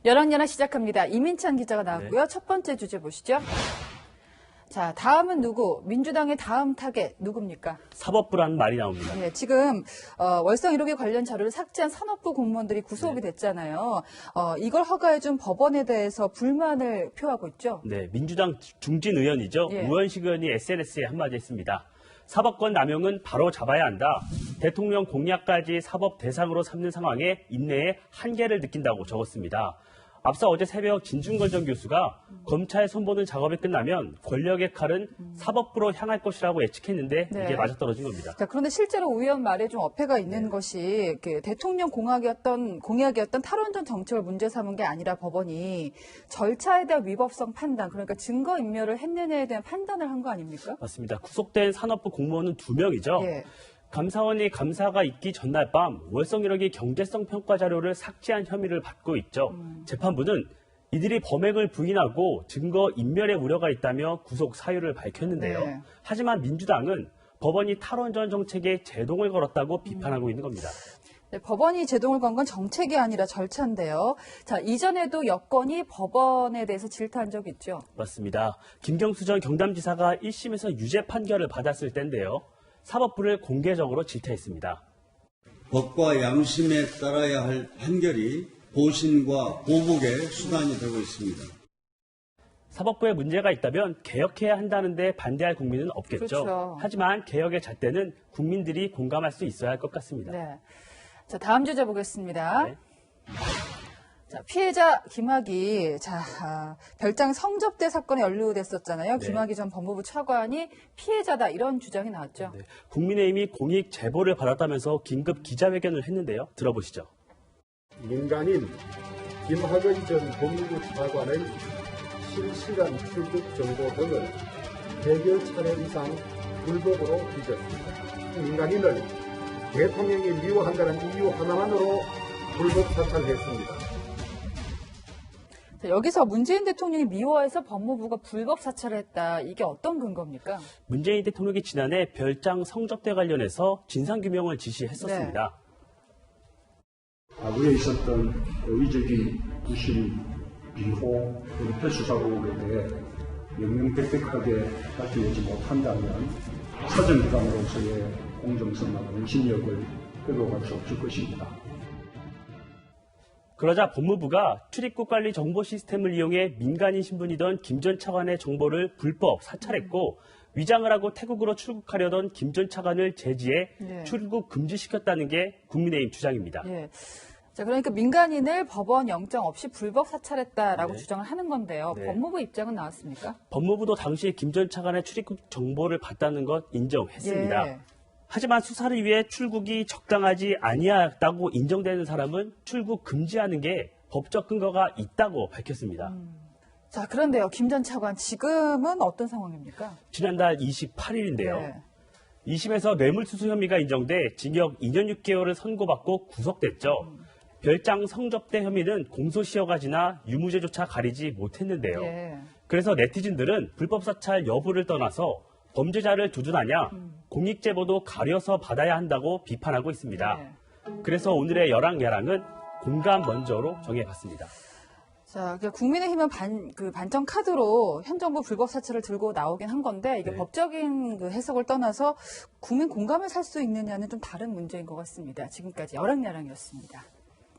열왕열왕 시작합니다. 이민찬 기자가 나왔고요. 첫 번째 주제 보시죠. 자, 다음은 누구? 민주당의 다음 타겟 누굽니까? 사법부라는 말이 나옵니다. 네, 지금 월성 1호기 관련 자료를 삭제한 산업부 공무원들이 구속이 됐잖아요. 이걸 허가해준 법원에 대해서 불만을 표하고 있죠. 네, 민주당 중진 의원이죠. 예. 우원식 의원이 SNS에 한마디 했습니다. 사법권 남용은 바로 잡아야 한다. 대통령 공약까지 사법 대상으로 삼는 상황에 인내의 한계를 느낀다고 적었습니다. 앞서 어제 새벽 진중권 전 교수가 검찰 손보는 작업이 끝나면 권력의 칼은 사법부로 향할 것이라고 예측했는데 네. 이게 맞아떨어진 겁니다. 자, 그런데 실제로 우 의원 말에 좀 어폐가 있는 것이 대통령 공약이었던 탈원전 정책을 문제 삼은 게 아니라 법원이 절차에 대한 위법성 판단, 그러니까 증거인멸을 했느냐에 대한 판단을 한 거 아닙니까? 맞습니다. 구속된 산업부 공무원은 2명이죠. 예. 감사원이 감사가 있기 전날 밤 월성 1호기 경제성 평가 자료를 삭제한 혐의를 받고 있죠. 재판부는 이들이 범행을 부인하고 증거 인멸의 우려가 있다며 구속 사유를 밝혔는데요. 네. 하지만 민주당은 법원이 탈원전 정책에 제동을 걸었다고 비판하고 있는 겁니다. 네, 법원이 제동을 건 건 정책이 아니라 절차인데요. 자, 이전에도 여권이 법원에 대해서 질타한 적이 있죠. 맞습니다. 김경수 전 경남지사가 1심에서 유죄 판결을 받았을 때인데요. 사법부를 공개적으로 질타했습니다. 법과 양심에 따라야 할 판결이 보신과 보복의 수단이 되고 있습니다. 사법부에 문제가 있다면 개혁해야 한다는데 반대할 국민은 없겠죠. 그렇죠. 하지만 개혁의 잣대는 국민들이 공감할 수 있어야 할 것 같습니다. 네. 자, 다음 주제 보겠습니다. 네. 자, 피해자 김학의, 별장 성접대 사건에 연루됐었잖아요. 네. 김학의 전 법무부 차관이 피해자다 이런 주장이 나왔죠. 네. 국민의힘이 공익 제보를 받았다면서 긴급 기자회견을 했는데요. 들어보시죠. 민간인 김학의 전 법무부 차관의 실시간 출국 정보 등을 100여 차례 이상 불법으로 뒤졌습니다. 민간인을 대통령이 미워한다는 이유 하나만으로 불법 사찰했습니다. 자, 여기서 문재인 대통령이 미워해서 법무부가 불법 사찰을 했다. 이게 어떤 근거입니까? 문재인 대통령이 지난해 별장 성접대 관련해서 진상규명을 지시했었습니다. 과거에 있었던 의적인 부실, 비호, 은폐 수사국에 대해 명명백백하게 밝혀내지 못한다면 사정기관으로서의 공정성과 공신력을 회복할 수 없을 것입니다. 그러자 법무부가 출입국 관리 정보 시스템을 이용해 민간인 신분이던 김 전 차관의 정보를 불법 사찰했고 위장을 하고 태국으로 출국하려던 김 전 차관을 제지해 네. 출국 금지시켰다는 게 국민의힘 주장입니다. 예. 자, 그러니까 민간인을 법원 영장 없이 불법 사찰했다라고 네. 주장을 하는 건데요. 네. 법무부 입장은 나왔습니까? 법무부도 당시 김 전 차관의 출입국 정보를 봤다는 것 인정했습니다. 예. 하지만 수사를 위해 출국이 적당하지 아니하다고 인정되는 사람은 출국 금지하는 게 법적 근거가 있다고 밝혔습니다. 자, 그런데요. 김 전 차관 지금은 어떤 상황입니까? 지난달 28일인데요. 네. 2심에서 뇌물수수 혐의가 인정돼 징역 2년 6개월을 선고받고 구속됐죠. 별장 성접대 혐의는 공소시효가 지나 유무죄조차 가리지 못했는데요. 예. 그래서 네티즌들은 불법 사찰 여부를 떠나서 범죄자를 두둔하냐, 공익제보도 가려서 받아야 한다고 비판하고 있습니다. 네. 그래서 오늘의 열왕야랑은 공감 먼저로 정해봤습니다. 자, 국민의힘은 반전 카드로 현 정부 불법 사찰을 들고 나오긴 한 건데 이게 네. 법적인 해석을 떠나서 국민 공감을 살 수 있느냐는 좀 다른 문제인 것 같습니다. 지금까지 열왕야랑이었습니다.